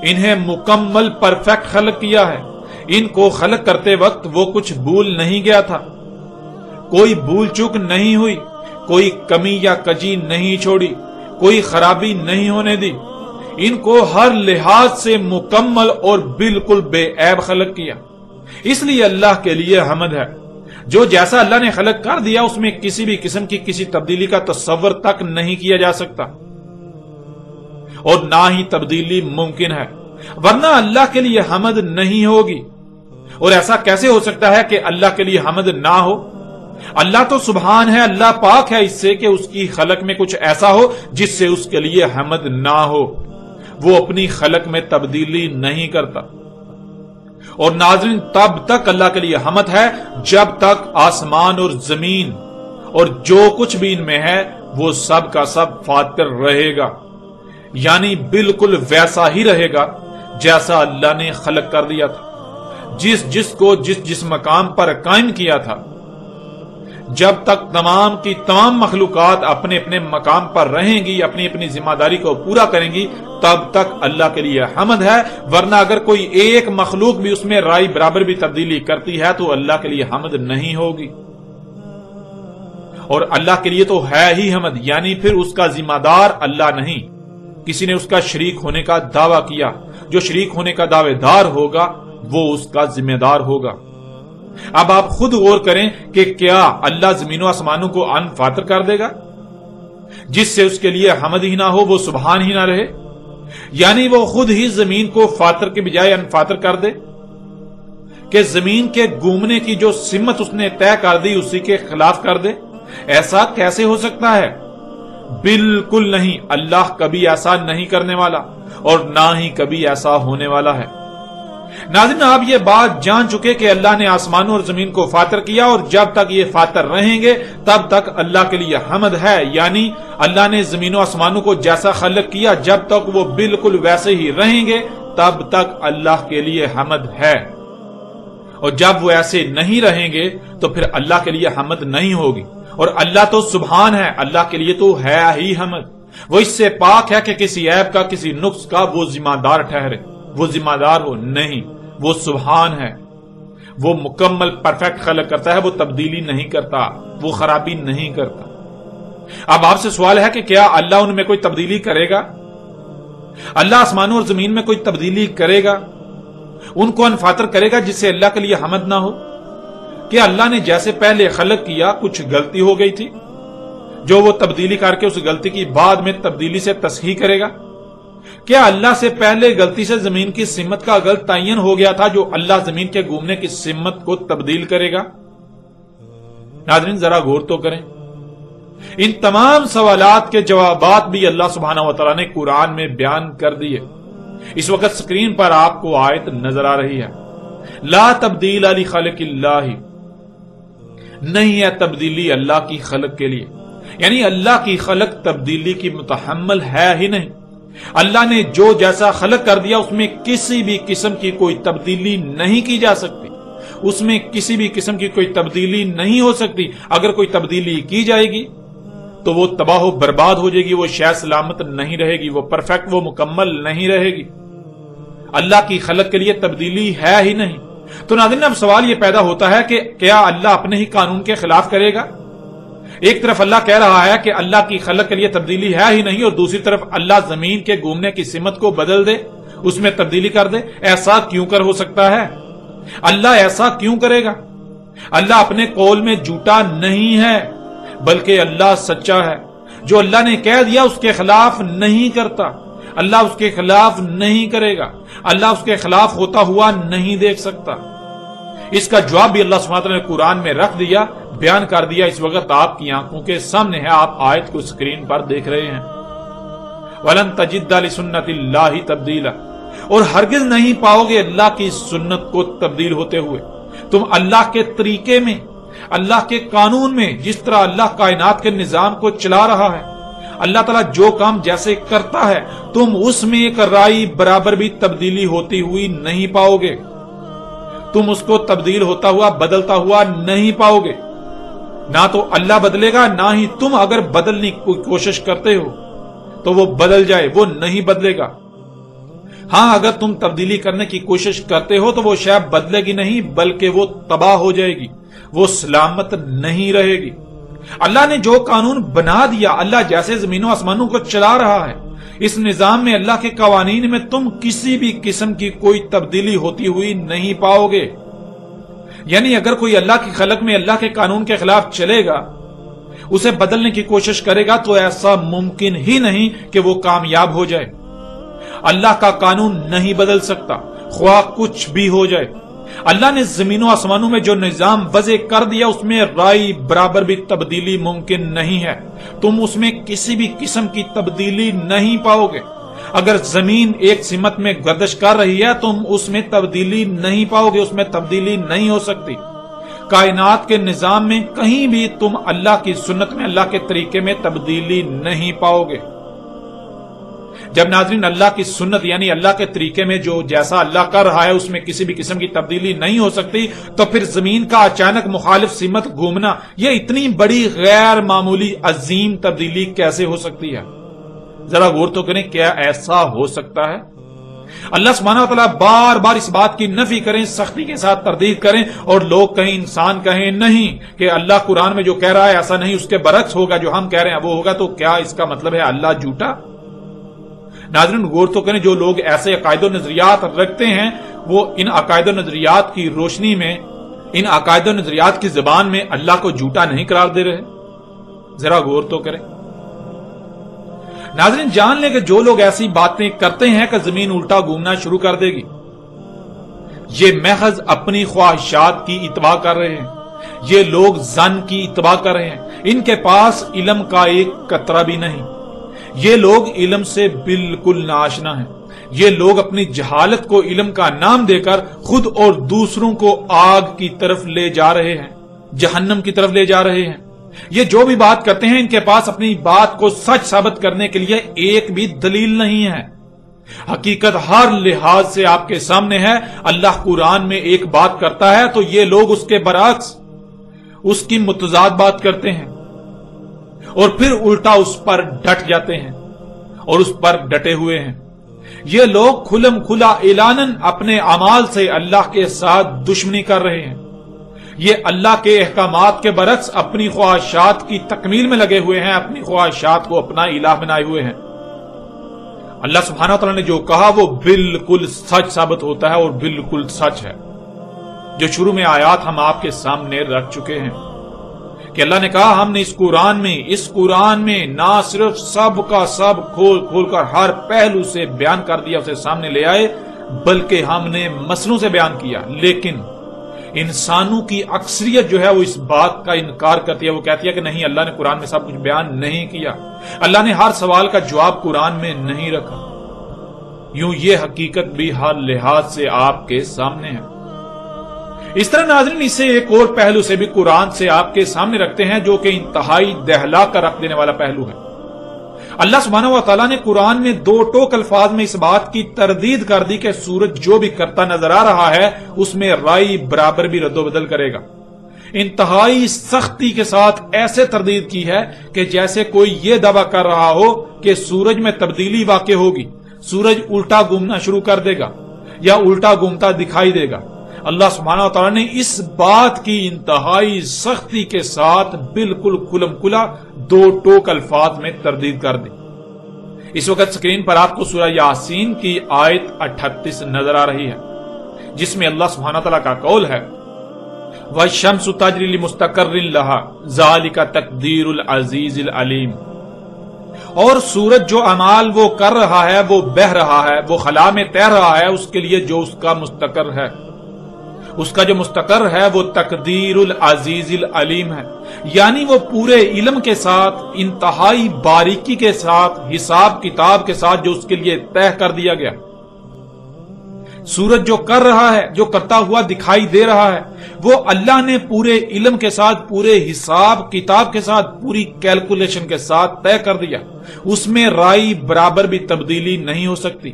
A: انہیں مکمل، پرفیکٹ خلق کیا ہے۔ ان کو خلق کرتے وقت وہ کچھ بھول نہیں گیا تھا، کوئی بھول چوک نہیں ہوئی، کوئی کمی یا کجی نہیں چھوڑی، کوئی خرابی نہیں ہونے دی۔ ان کو ہر لحاظ سے مکمل اور بالکل بے عیب خلق کیا. اس لیے اللہ کے لیے حمد ہے. جو جیسا اللہ نے خلق کر دیا اس میں کسی بھی قسم کی کسی تبدیلی کا تصور تک نہیں کیا جا سکتا اور نہ ہی تبدیلی ممکن ہے، ورنہ اللہ کے لیے حمد نہیں ہوگی. اور ایسا کیسے ہو سکتا ہے کہ اللہ کے لیے حمد نہ ہو؟ اللہ تو سبحان ہے، اللہ پاک ہے اس سے کہ اس کی خلق میں کچھ ایسا ہو جس سے اس کے لیے حمد نہ ہو. وہ اپنی خلق میں تبدیلی نہیں کرتا. اور ناظرین، تب تک اللہ کے لیے حمد ہے جب تک آسمان اور زمین اور جو کچھ بھی ان میں ہے وہ سب کا سب فاتر رہے گا، یعنی بالکل ویسا ہی رہے گا جیسا اللہ نے خلق کر دیا تھا، جس کو جس مقام پر قائم کیا تھا. جب تک تمام کی تمام مخلوقات اپنے اپنے مقام پر رہیں گی، اپنی اپنی ذمہ داری کو پورا کریں گی، تب تک اللہ کے لیے حمد ہے. ورنہ اگر کوئی ایک مخلوق بھی اس میں رائی برابر بھی تبدیلی کرتی ہے تو اللہ کے لیے حمد نہیں ہوگی. اور اللہ کے لیے تو ہے ہی حمد، یعنی پھر اس کا ذمہ دار اللہ نہیں. کسی نے اس کا شریک ہونے کا دعویٰ کیا، جو شریک ہونے کا دعوے دار ہوگا وہ اس کا ذمہ دار ہوگا. اب آپ خود غور کریں کہ کیا اللہ زمین و آسمانوں کو ان فاتر کر دے گا؟ جس سے اس کے لیے حمد ہی نہ ہو، وہ سبحان ہی نہ رہے، یعنی وہ خود ہی زمین کو فاتر کے بجائے ان فاتر کر دے کہ زمین کے گھومنے کی جو سمت اس نے طے کر دی اسی کے خلاف کر دے. ایسا کیسے ہو سکتا ہے؟ بالکل نہیں. اللہ کبھی ایسا نہیں کرنے والا اور نہ ہی کبھی ایسا ہونے والا ہے. ناظرین، آپ یہ بات جان چکے کہ اللہ نے آسمانوں اور زمین کو فاتر کیا، اور جب تک یہ فاتر رہیں گے تب تک اللہ کے لیے حمد ہے. یعنی اللہ نے زمین و آسمانوں کو جیسا خلق کیا، جب تک وہ بالکل ویسے ہی رہیں گے تب تک اللہ کے لیے حمد ہے. اور جب وہ ایسے نہیں رہیں گے تو پھر اللہ کے لیے حمد نہیں ہوگی. اور اللہ تو سبحان ہے، اللہ کے لیے تو ہے ہی حمد. وہ اس سے پاک ہے کہ کسی عیب کا، کسی نقص کا وہ ذمہ دار ٹھہرے، وہ ذمہ دار ہو. نہیں، وہ سبحان ہے، وہ مکمل پرفیکٹ خلق کرتا ہے، وہ تبدیلی نہیں کرتا، وہ خرابی نہیں کرتا. اب آپ سے سوال ہے کہ کیا اللہ ان میں کوئی تبدیلی کرے گا؟ اللہ آسمانوں اور زمین میں کوئی تبدیلی کرے گا؟ ان کو انفاتر کرے گا جس سے اللہ کے لیے حمد نہ ہو؟ کہ اللہ نے جیسے پہلے خلق کیا کچھ غلطی ہو گئی تھی جو وہ تبدیلی کر کے اس غلطی کی بعد میں تبدیلی سے تصحیح کرے گا؟ کیا اللہ سے پہلے غلطی سے زمین کی سمت کا غلط تعین ہو گیا تھا جو اللہ زمین کے گھومنے کی سمت کو تبدیل کرے گا؟ ناظرین، ذرا غور تو کریں. ان تمام سوالات کے جوابات بھی اللہ سبحانہ و تعالیٰ نے قرآن میں بیان کر دیے. اس وقت سکرین پر آپ کو آیت نظر آ رہی ہے. لا تبدیل لخلق اللہ، نہیں ہے تبدیلی اللہ کی خلق کے لیے، یعنی اللہ کی خلق تبدیلی کی متحمل ہے ہی نہیں. اللہ نے جو جیسا خلق کر دیا اس میں کسی بھی قسم کی کوئی تبدیلی نہیں کی جا سکتی، اس میں کسی بھی قسم کی کوئی تبدیلی نہیں ہو سکتی. اگر کوئی تبدیلی کی جائے گی تو وہ تباہ و برباد ہو جائے گی، وہ شے سلامت نہیں رہے گی، وہ پرفیکٹ، وہ مکمل نہیں رہے گی. اللہ کی خلق کے لیے تبدیلی ہے ہی نہیں. تو ناظرین، اب سوال یہ پیدا ہوتا ہے کہ کیا اللہ اپنے ہی قانون کے خلاف کرے گا؟ ایک طرف اللہ کہہ رہا ہے کہ اللہ کی خلق کے لیے تبدیلی ہے ہی نہیں، اور دوسری طرف اللہ زمین کے گھومنے کی سمت کو بدل دے، اس میں تبدیلی کر دے. ایسا کیوں کر ہو سکتا ہے؟ اللہ ایسا کیوں کرے گا؟ اللہ اپنے قول میں جھوٹا نہیں ہے، بلکہ اللہ سچا ہے. جو اللہ نے کہہ دیا اس کے خلاف نہیں کرتا. اللہ اس کے خلاف نہیں کرے گا، اللہ اس کے خلاف ہوتا ہوا نہیں دیکھ سکتا. اس کا جواب بھی اللہ سبحانہ وتعالیٰ نے قرآن میں رکھ دیا، بیان کر دیا. اس وقت آپ کی آنکھوں کے سامنے ہے، آپ آیت کو اسکرین پر دیکھ رہے ہیں. وَلَن تَجِدَّ لِسُنَّتِ اللَّهِ تَبْدِيلًا، اور ہرگز نہیں پاؤ گے اللہ کی سنت کو تبدیل ہوتے ہوئے. تم اللہ کے طریقے میں، اللہ کے قانون میں، جس طرح اللہ کائنات کے نظام کو چلا رہا ہے، اللہ تعالیٰ جو کام جیسے کرتا ہے، تم اس میں ایک رائی برابر بھی تبدیلی ہوتی ہوئی نہیں پاؤ گے. تم اس کو تبدیل ہوتا ہوا، بدلتا ہوا نہیں پاؤ گے. نہ تو اللہ بدلے گا، نہ ہی تم اگر بدلنے کی کوشش کرتے ہو تو وہ بدل جائے، وہ نہیں بدلے گا. ہاں، اگر تم تبدیلی کرنے کی کوشش کرتے ہو تو وہ شے بدلے گی نہیں، بلکہ وہ تباہ ہو جائے گی، وہ سلامت نہیں رہے گی. اللہ نے جو قانون بنا دیا، اللہ جیسے زمین و آسمانوں کو چلا رہا ہے، اس نظام میں اللہ کے قوانین میں تم کسی بھی قسم کی کوئی تبدیلی ہوتی ہوئی نہیں پاؤ گے۔ یعنی اگر کوئی اللہ کی خلق میں اللہ کے قانون کے خلاف چلے گا، اسے بدلنے کی کوشش کرے گا، تو ایسا ممکن ہی نہیں کہ وہ کامیاب ہو جائے۔ اللہ کا قانون نہیں بدل سکتا، خواہ کچھ بھی ہو جائے۔ اللہ نے زمین و آسمانوں میں جو نظام وضع کر دیا، اس میں رائی برابر بھی تبدیلی ممکن نہیں ہے۔ تم اس میں کسی بھی قسم کی تبدیلی نہیں پاؤ گے۔ اگر زمین ایک سمت میں گردش کر رہی ہے، تم اس میں تبدیلی نہیں پاؤ گے، اس میں تبدیلی نہیں ہو سکتی۔ کائنات کے نظام میں کہیں بھی تم اللہ کی سنت میں، اللہ کے طریقے میں تبدیلی نہیں پاؤ گے۔ جب ناظرین اللہ کی سنت یعنی اللہ کے طریقے میں جو جیسا اللہ کر رہا ہے اس میں کسی بھی قسم کی تبدیلی نہیں ہو سکتی، تو پھر زمین کا اچانک مخالف سمت گھومنا، یہ اتنی بڑی غیر معمولی عظیم تبدیلی کیسے ہو سکتی ہے؟ ذرا غور تو کریں، کیا ایسا ہو سکتا ہے؟ اللہ سبحانہ و تعالیٰ بار بار اس بات کی نفی کریں، سختی کے ساتھ تردید کریں، اور لوگ کہیں، انسان کہیں نہیں کہ اللہ قرآن میں جو کہہ رہا ہے ایسا نہیں، اس کے برعکس ہوگا، جو ہم کہہ رہے ہیں وہ ہوگا، تو کیا اس کا مطلب ہے اللہ جھوٹا؟ ناظرین غور تو کریں، جو لوگ ایسے عقائد و نظریات رکھتے ہیں، وہ ان عقائد و نظریات کی روشنی میں، ان عقائد و نظریات کی زبان میں اللہ کو جھوٹا نہیں قرار دے رہے؟ ذرا غور تو کریں۔ ناظرین جان لیں کہ جو لوگ ایسی باتیں کرتے ہیں کہ زمین الٹا گھومنا شروع کر دے گی، یہ محض اپنی خواہشات کی اتباع کر رہے ہیں، یہ لوگ ظن کی اتباع کر رہے ہیں، ان کے پاس علم کا ایک قطرہ بھی نہیں، یہ لوگ علم سے بالکل ناآشنا ہیں، یہ لوگ اپنی جہالت کو علم کا نام دے کر خود اور دوسروں کو آگ کی طرف لے جا رہے ہیں، جہنم کی طرف لے جا رہے ہیں۔ یہ جو بھی بات کرتے ہیں، ان کے پاس اپنی بات کو سچ ثابت کرنے کے لیے ایک بھی دلیل نہیں ہے۔ حقیقت ہر لحاظ سے آپ کے سامنے ہے۔ اللہ قرآن میں ایک بات کرتا ہے تو یہ لوگ اس کے برعکس اس کی متضاد بات کرتے ہیں، اور پھر الٹا اس پر ڈٹ جاتے ہیں اور اس پر ڈٹے ہوئے ہیں۔ یہ لوگ کھلم کھلا اعلاناً اپنے اعمال سے اللہ کے ساتھ دشمنی کر رہے ہیں، یہ اللہ کے احکامات کے برعکس اپنی خواہشات کی تکمیل میں لگے ہوئے ہیں، اپنی خواہشات کو اپنا الہ بنائے ہوئے ہیں۔ اللہ سبحانہ وتعالی نے جو کہا وہ بالکل سچ ثابت ہوتا ہے اور بالکل سچ ہے، جو شروع میں آیات ہم آپ کے سامنے رکھ چکے ہیں کہ اللہ نے کہا ہم نے اس قرآن میں نہ صرف سب کا سب کھول کر ہر پہلو سے بیان کر دیا، اسے سامنے لے آئے، بلکہ ہم نے مسئلوں سے بیان کیا، لیکن انسانوں کی اکثریت جو ہے وہ اس بات کا انکار کرتی ہے، وہ کہتی ہے کہ نہیں، اللہ نے قرآن میں سب کچھ بیان نہیں کیا، اللہ نے ہر سوال کا جواب قرآن میں نہیں رکھا۔ یوں یہ حقیقت بھی ہر لحاظ سے آپ کے سامنے ہے۔ اس طرح ناظرین اسے ایک اور پہلو سے بھی قرآن سے آپ کے سامنے رکھتے ہیں، جو کہ انتہائی دہلا کر رکھ دینے والا پہلو ہے۔ اللہ سبحانہ و تعالیٰ نے قرآن میں دو ٹوک الفاظ میں اس بات کی تردید کر دی کہ سورج جو بھی کرتا نظر آ رہا ہے اس میں رائی برابر بھی رد و بدل کرے گا۔ انتہائی سختی کے ساتھ ایسے تردید کی ہے کہ جیسے کوئی یہ دعویٰ کر رہا ہو کہ سورج میں تبدیلی واقع ہوگی، سورج الٹا گھومنا شروع کر دے گا یا الٹا گھومتا دکھائی دے گا۔ اللہ سبحانہ و تعالیٰ نے اس بات کی انتہائی سختی کے ساتھ بالکل کھلم کھلا دو ٹوک الفاظ میں تردید کر دی۔ اس وقت سکرین پر آپ کو سورہ یاسین کی آیت 38 نظر آ رہی ہے، جس میں اللہ سبحانہ تعالیٰ کا قول ہے وَالشَّمْسُ تَجْرِي لِمُسْتَقَرٍ لَهَا ذَلِكَ تَقْدِيرُ الْعَزِيزِ الْعَلِيمِ، اور سورج جو اعمال وہ کر رہا ہے، وہ بہہ رہا ہے، وہ خلا میں تیر رہا ہے، اس کے لیے جو اس کا مستقر ہے، اس کا جو مستقر ہے وہ تقدیر العزیز العلیم ہے، یعنی وہ پورے علم کے ساتھ، انتہائی باریکی کے ساتھ، حساب کتاب کے ساتھ جو اس کے لیے طے کر دیا گیا۔ سورج جو کر رہا ہے، جو کرتا ہوا دکھائی دے رہا ہے، وہ اللہ نے پورے علم کے ساتھ، پورے حساب کتاب کے ساتھ، پوری کیلکولیشن کے ساتھ طے کر دیا، اس میں رائی برابر بھی تبدیلی نہیں ہو سکتی۔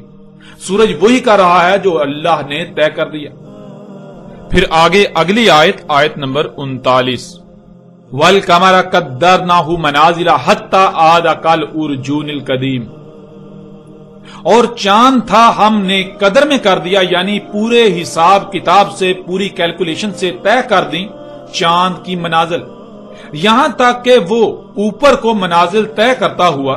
A: سورج وہی کر رہا ہے جو اللہ نے طے کر دیا۔ پھر آگے اگلی آیت نمبر 39 وَالْقَمَرَ قَدَّرْنَاهُ مَنَازِلَ حَتَّى عَادَ كَالْعُرْجُونِ الْقَدِيمِ، اور چاند تھا ہم نے قدر میں کر دیا، یعنی پورے حساب کتاب سے، پوری کیلکولیشن سے طے کر دی چاند کی منازل، یہاں تک کہ وہ اوپر کو منازل طے کرتا ہوا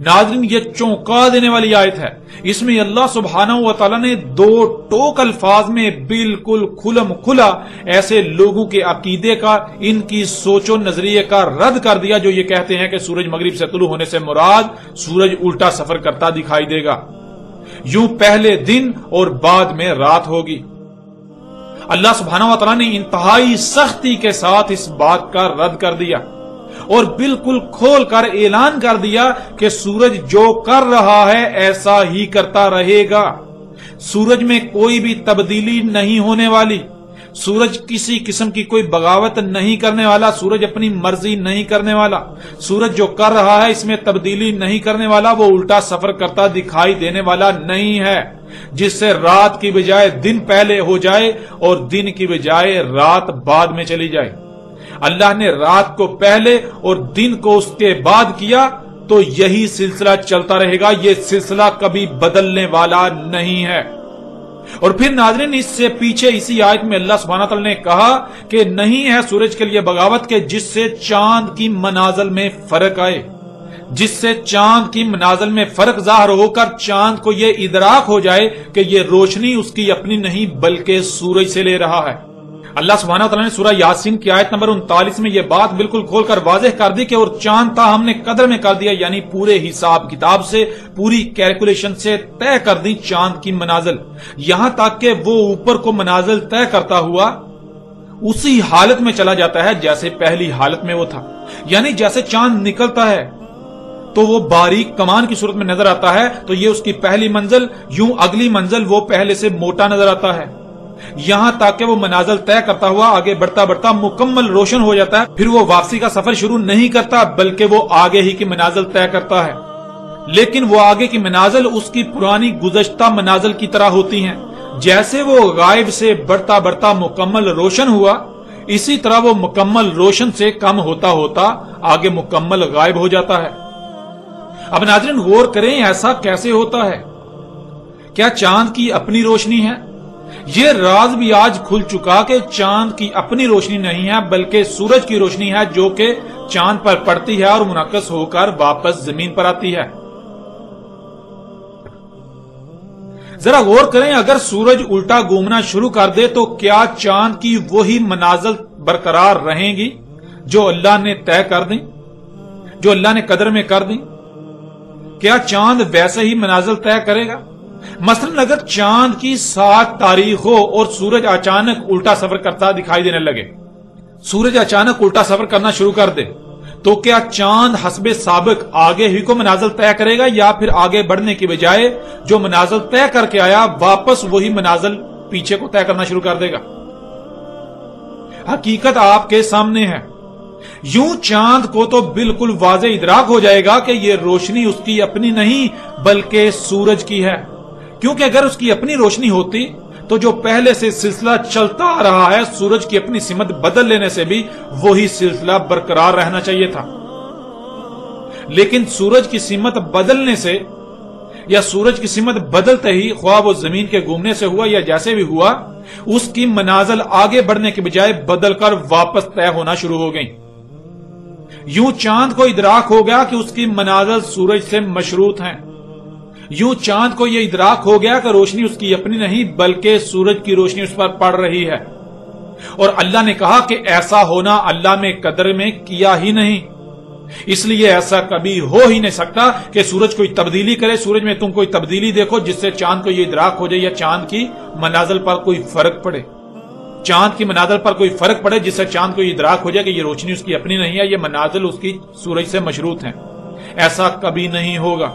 A: ناظرین یہ چونکا دینے والی آیت ہے. اس میں اللہ سبحانہ و تعالی نے دو ٹوک الفاظ میں بالکل کھلم کھلا ایسے لوگوں کے عقیدے کا، ان کی سوچ و نظریے کا رد کر دیا جو یہ کہتے ہیں کہ سورج مغرب سے طلوع ہونے سے مراد سورج الٹا سفر کرتا دکھائی دے گا، یوں پہلے دن اور بعد میں رات ہوگی. اللہ سبحانہ و تعالی نے انتہائی سختی کے ساتھ اس بات کا رد کر دیا اور بالکل کھول کر اعلان کر دیا کہ سورج جو کر رہا ہے ایسا ہی کرتا رہے گا. سورج میں کوئی بھی تبدیلی نہیں ہونے والی، سورج کسی قسم کی کوئی بغاوت نہیں کرنے والا، سورج اپنی مرضی نہیں کرنے والا. سورج جو کر رہا ہے اس میں تبدیلی نہیں کرنے والا، وہ الٹا سفر کرتا دکھائی دینے والا نہیں ہے جس سے رات کی بجائے دن پہلے ہو جائے اور دن کی بجائے رات بعد میں چلی جائے. اللہ نے رات کو پہلے اور دن کو اس کے بعد کیا تو یہی سلسلہ چلتا رہے گا، یہ سلسلہ کبھی بدلنے والا نہیں ہے. اور پھر ناظرین اس سے پیچھے اسی آیت میں اللہ سبحانہ تعالی نے کہا کہ نہیں ہے سورج کے لیے بغاوت کے جس سے چاند کی منازل میں فرق آئے، جس سے چاند کی منازل میں فرق ظاہر ہو کر چاند کو یہ ادراک ہو جائے کہ یہ روشنی اس کی اپنی نہیں بلکہ سورج سے لے رہا ہے. اللہ سبحانہ تعالیٰ نے سورہ یاسین کی آیت نمبر 39 میں یہ بات بالکل کھول کر واضح کر دی کہ اور چاند تھا ہم نے قدر میں کر دیا، یعنی پورے حساب کتاب سے، پوری کیلکولیشن سے طے کر دی چاند کی منازل، یہاں تک کہ وہ اوپر کو منازل طے کرتا ہوا اسی حالت میں چلا جاتا ہے جیسے پہلی حالت میں وہ تھا. یعنی جیسے چاند نکلتا ہے تو وہ باریک کمان کی صورت میں نظر آتا ہے تو یہ اس کی پہلی منزل، یوں اگلی منزل وہ پہلے سے موٹا نظر آتا ہے، یہاں تک کہ وہ منازل طے کرتا ہوا آگے بڑھتا بڑھتا مکمل روشن ہو جاتا ہے. پھر وہ واپسی کا سفر شروع نہیں کرتا بلکہ وہ آگے ہی کی منازل طے کرتا ہے، لیکن وہ آگے کی منازل اس کی پرانی گزشتہ منازل کی طرح ہوتی ہیں. جیسے وہ غائب سے بڑھتا بڑھتا مکمل روشن ہوا، اسی طرح وہ مکمل روشن سے کم ہوتا ہوتا آگے مکمل غائب ہو جاتا ہے. اب ناظرین غور کریں ایسا کیسے ہوتا ہے؟ کیا چاند کی اپنی روشنی ہے؟ یہ راز بھی آج کھل چکا کہ چاند کی اپنی روشنی نہیں ہے بلکہ سورج کی روشنی ہے جو کہ چاند پر پڑتی ہے اور منعکس ہو کر واپس زمین پر آتی ہے. ذرا غور کریں اگر سورج الٹا گھومنا شروع کر دے تو کیا چاند کی وہی منازل برقرار رہیں گی جو اللہ نے طے کر دیں، جو اللہ نے قدر میں کر دیں؟ کیا چاند ویسے ہی منازل طے کرے گا؟ مثلا اگر چاند کی 7 تاریخ ہو اور سورج اچانک الٹا سفر کرتا دکھائی دینے لگے، سورج اچانک الٹا سفر کرنا شروع کر دے تو کیا چاند حسب سابق آگے ہی کو منازل طے کرے گا یا پھر آگے بڑھنے کی بجائے جو منازل طے کر کے آیا واپس وہی منازل پیچھے کو طے کرنا شروع کر دے گا؟ حقیقت آپ کے سامنے ہے. یوں چاند کو تو بالکل واضح ادراک ہو جائے گا کہ یہ روشنی اس کی اپنی نہیں بلکہ سورج کی ہے، کیونکہ اگر اس کی اپنی روشنی ہوتی تو جو پہلے سے سلسلہ چلتا آ رہا ہے سورج کی اپنی سمت بدل لینے سے بھی وہی سلسلہ برقرار رہنا چاہیے تھا. لیکن سورج کی سمت بدلنے سے یا سورج کی سمت بدلتے ہی خواہ وہ زمین کے گھومنے سے ہوا یا جیسے بھی ہوا، اس کی منازل آگے بڑھنے کے بجائے بدل کر واپس طے ہونا شروع ہو گئی. یوں چاند کو ادراک ہو گیا کہ اس کی منازل سورج سے مشروط ہیں، یوں چاند کو یہ ادراک ہو گیا کہ روشنی اس کی اپنی نہیں بلکہ سورج کی روشنی اس پر پڑ رہی ہے. اور اللہ نے کہا کہ ایسا ہونا اللہ نے قدر میں کیا ہی نہیں، اس لیے ایسا کبھی ہو ہی نہیں سکتا کہ سورج کوئی تبدیلی کرے، سورج میں تم کوئی تبدیلی دیکھو جس سے چاند کو یہ ادراک ہو جائے یا چاند کی منازل پر کوئی فرق پڑے، چاند کی منازل پر کوئی فرق پڑے جس سے چاند کو یہ ادراک ہو جائے کہ یہ روشنی اس کی اپنی نہیں ہے، یہ منازل اس کی سورج سے مشروط ہیں. ایسا کبھی نہیں ہوگا.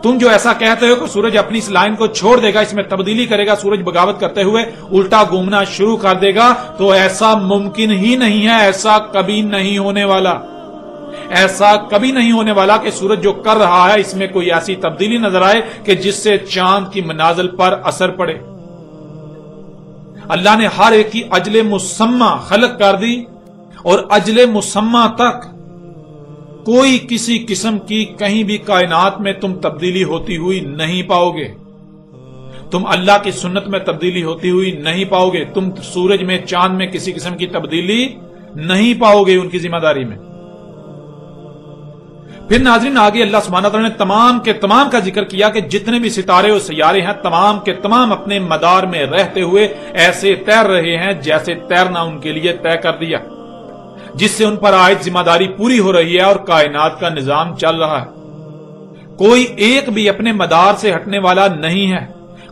A: تم جو ایسا کہتے ہو کہ سورج اپنی اس لائن کو چھوڑ دے گا، اس میں تبدیلی کرے گا، سورج بغاوت کرتے ہوئے الٹا گھومنا شروع کر دے گا، تو ایسا ممکن ہی نہیں ہے، ایسا کبھی نہیں ہونے والا. ایسا کبھی نہیں ہونے والا کہ سورج جو کر رہا ہے اس میں کوئی ایسی تبدیلی نظر آئے کہ جس سے چاند کی منازل پر اثر پڑے. اللہ نے ہر ایک کی اجل مسمى خلق کر دی اور اجل مسمى تک کوئی کسی قسم کی کہیں بھی کائنات میں تم تبدیلی ہوتی ہوئی نہیں پاؤ گے. تم اللہ کی سنت میں تبدیلی ہوتی ہوئی نہیں پاؤ گے. تم سورج میں چاند میں کسی قسم کی تبدیلی نہیں پاؤ گے ان کی ذمہ داری میں. پھر ناظرین آگے اللہ سبحانہ تعالیٰ نے تمام کے تمام کا ذکر کیا کہ جتنے بھی ستارے اور سیارے ہیں تمام کے تمام اپنے مدار میں رہتے ہوئے ایسے تیر رہے ہیں جیسے تیرنا ان کے لیے طے کر دیا، جس سے ان پر عائد ذمہ داری پوری ہو رہی ہے اور کائنات کا نظام چل رہا ہے۔ کوئی ایک بھی اپنے مدار سے ہٹنے والا نہیں ہے،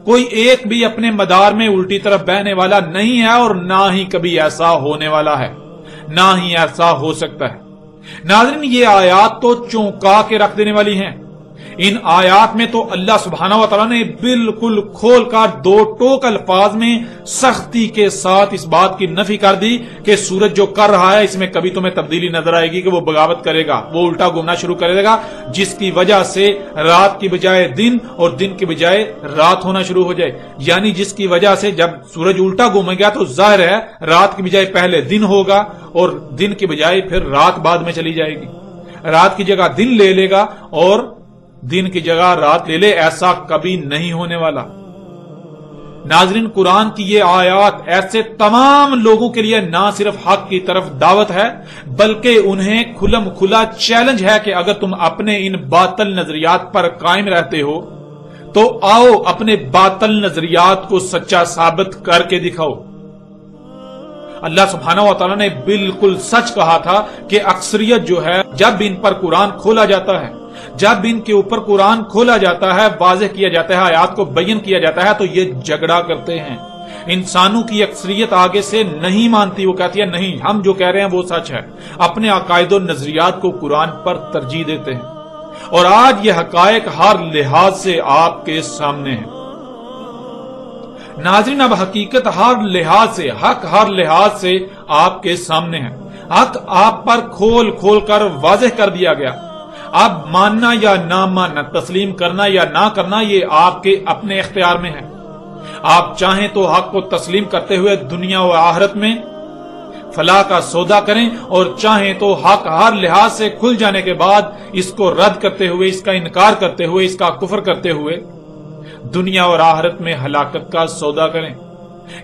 A: کوئی ایک بھی اپنے مدار میں الٹی طرف بہنے والا نہیں ہے، اور نہ ہی کبھی ایسا ہونے والا ہے، نہ ہی ایسا ہو سکتا ہے۔ ناظرین یہ آیات تو چونکا کے رکھ دینے والی ہیں۔ ان آیات میں تو اللہ سبحانہ و تعالیٰ نے بالکل کھول کر دو ٹوک الفاظ میں سختی کے ساتھ اس بات کی نفی کر دی کہ سورج جو کر رہا ہے اس میں کبھی تمہیں تبدیلی نظر آئے گی کہ وہ بغاوت کرے گا، وہ الٹا گھومنا شروع کرے گا، جس کی وجہ سے رات کی بجائے دن اور دن کی بجائے رات ہونا شروع ہو جائے، یعنی جس کی وجہ سے جب سورج الٹا گھومے گا تو ظاہر ہے رات کی بجائے پہلے دن ہوگا اور دن کی بجائے پھر رات بعد میں چلی جائے گی، رات کی جگہ دن لے لے گا اور دن کی جگہ رات لے لے، ایسا کبھی نہیں ہونے والا۔ ناظرین قرآن کی یہ آیات ایسے تمام لوگوں کے لیے نہ صرف حق کی طرف دعوت ہے بلکہ انہیں کھلم کھلا چیلنج ہے کہ اگر تم اپنے ان باطل نظریات پر قائم رہتے ہو تو آؤ اپنے باطل نظریات کو سچا ثابت کر کے دکھاؤ۔ اللہ سبحانہ و تعالیٰ نے بالکل سچ کہا تھا کہ اکثریت جو ہے جب ان پر قرآن کھولا جاتا ہے، جب ان کے اوپر قرآن کھولا جاتا ہے، واضح کیا جاتا ہے، آیات کو بیان کیا جاتا ہے تو یہ جھگڑا کرتے ہیں۔ انسانوں کی اکثریت آگے سے نہیں مانتی، وہ کہتی ہے نہیں ہم جو کہہ رہے ہیں وہ سچ ہے، اپنے عقائد و نظریات کو قرآن پر ترجیح دیتے ہیں، اور آج یہ حقائق ہر لحاظ سے آپ کے سامنے ہیں۔ ناظرین اب حقیقت ہر لحاظ سے، حق ہر لحاظ سے آپ کے سامنے ہے، حق آپ پر کھول کھول کر واضح کر دیا گیا۔ اب ماننا یا نہ ماننا، تسلیم کرنا یا نہ کرنا یہ آپ کے اپنے اختیار میں ہے۔ آپ چاہیں تو حق کو تسلیم کرتے ہوئے دنیا و آخرت میں فلاح کا سودا کریں، اور چاہیں تو حق ہر لحاظ سے کھل جانے کے بعد اس کو رد کرتے ہوئے، اس کا انکار کرتے ہوئے، اس کا کفر کرتے ہوئے دنیا اور آخرت میں ہلاکت کا سودا کریں۔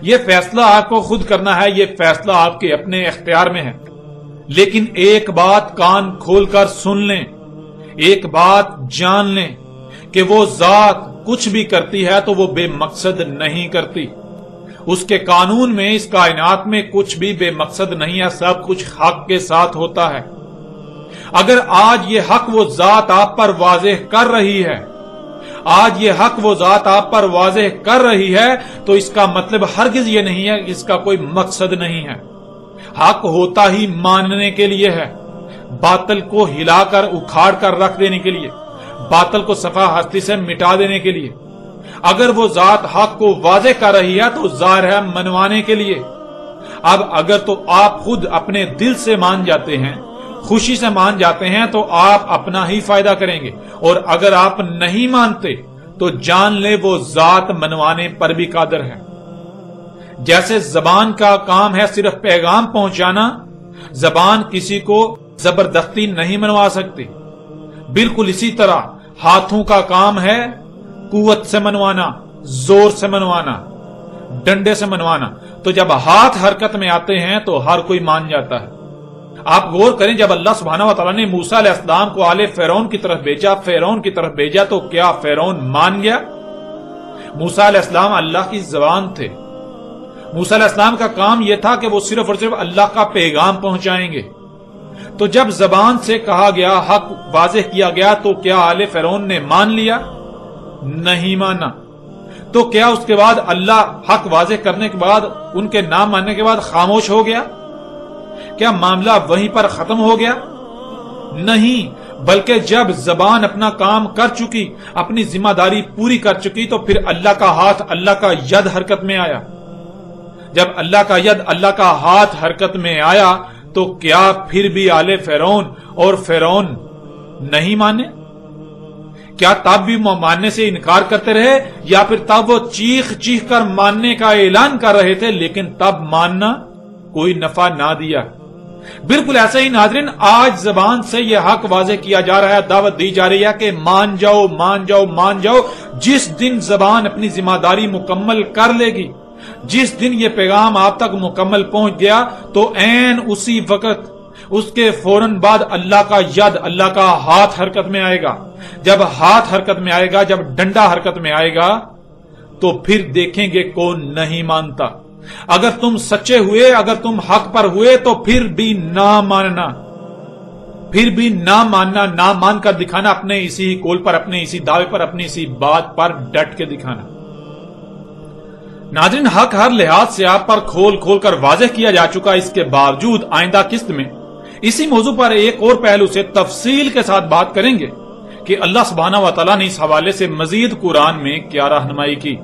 A: یہ فیصلہ آپ کو خود کرنا ہے، یہ فیصلہ آپ کے اپنے اختیار میں ہے۔ لیکن ایک بات کان کھول کر سن لیں، ایک بات جان لیں کہ وہ ذات کچھ بھی کرتی ہے تو وہ بے مقصد نہیں کرتی۔ اس کے قانون میں، اس کائنات میں کچھ بھی بے مقصد نہیں ہے، سب کچھ حق کے ساتھ ہوتا ہے۔ اگر آج یہ حق وہ ذات آپ پر واضح کر رہی ہے، آج یہ حق وہ ذات آپ پر واضح کر رہی ہے تو اس کا مطلب ہرگز یہ نہیں ہے کہ اس کا کوئی مقصد نہیں ہے۔ حق ہوتا ہی ماننے کے لیے ہے، باطل کو ہلا کر اکھاڑ کر رکھ دینے کے لیے، باطل کو صفحہ ہستی سے مٹا دینے کے لیے۔ اگر وہ ذات حق کو واضح کر رہی ہے تو ظاہر ہے منوانے کے لیے۔ اب اگر تو آپ خود اپنے دل سے مان جاتے ہیں، خوشی سے مان جاتے ہیں تو آپ اپنا ہی فائدہ کریں گے، اور اگر آپ نہیں مانتے تو جان لے وہ ذات منوانے پر بھی قادر ہے۔ جیسے زبان کا کام ہے صرف پیغام پہنچانا، زبان کسی کو زبردستی نہیں منوا سکتی، بالکل اسی طرح ہاتھوں کا کام ہے قوت سے منوانا، زور سے منوانا، ڈنڈے سے منوانا۔ تو جب ہاتھ حرکت میں آتے ہیں تو ہر کوئی مان جاتا ہے۔ آپ غور کریں، جب اللہ سبحانہ و تعالیٰ نے موسیٰ علیہ السلام کو آل فرعون کی طرف بھیجا، فرعون کی طرف بھیجا، تو کیا فرعون مان گیا؟ موسیٰ علیہ السلام اللہ کی زبان تھے، موسیٰ علیہ السلام کا کام یہ تھا کہ وہ صرف اور صرف اللہ کا پیغام پہنچائیں گے۔ تو جب زبان سے کہا گیا، حق واضح کیا گیا، تو کیا آل فرعون نے مان لیا؟ نہیں مانا۔ تو کیا اس کے بعد اللہ حق واضح کرنے کے بعد، ان کے نام ماننے کے بعد خاموش ہو گیا؟ کیا معاملہ وہیں پر ختم ہو گیا؟ نہیں، بلکہ جب زبان اپنا کام کر چکی، اپنی ذمہ داری پوری کر چکی، تو پھر اللہ کا ہاتھ، اللہ کا ید حرکت میں آیا۔ جب اللہ کا ید، اللہ کا ہاتھ حرکت میں آیا تو کیا پھر بھی آل فرعون اور فرعون نہیں مانے؟ کیا تب بھی ماننے سے انکار کرتے رہے، یا پھر تب وہ چیخ چیخ کر ماننے کا اعلان کر رہے تھے لیکن تب ماننا کوئی نفع نہ دیا؟ بالکل ایسے ہی ناظرین آج زبان سے یہ حق واضح کیا جا رہا ہے، دعوت دی جا رہی ہے کہ مان جاؤ، مان جاؤ، مان جاؤ۔ جس دن زبان اپنی ذمہ داری مکمل کر لے گی، جس دن یہ پیغام آپ تک مکمل پہنچ گیا، تو عین اسی وقت اس کے فوراً بعد اللہ کا ید، اللہ کا ہاتھ حرکت میں آئے گا۔ جب ہاتھ حرکت میں آئے گا، جب ڈنڈا حرکت میں آئے گا، تو پھر دیکھیں گے کون نہیں مانتا۔ اگر تم سچے ہوئے، اگر تم حق پر ہوئے تو پھر بھی نہ ماننا، پھر بھی نہ ماننا، نہ مان کر دکھانا، اپنے اسی قول پر، اپنے اسی دعوے پر، اپنی اسی بات پر ڈٹ کے دکھانا۔ ناظرین، حق ہر لحاظ سے آپ پر کھول کھول کر واضح کیا جا چکا، اس کے باوجود آئندہ قسط میں اسی موضوع پر ایک اور پہلو سے تفصیل کے ساتھ بات کریں گے کہ اللہ سبحانہ و تعالیٰ نے اس حوالے سے مزید قرآن میں کیا رہنمائی کی۔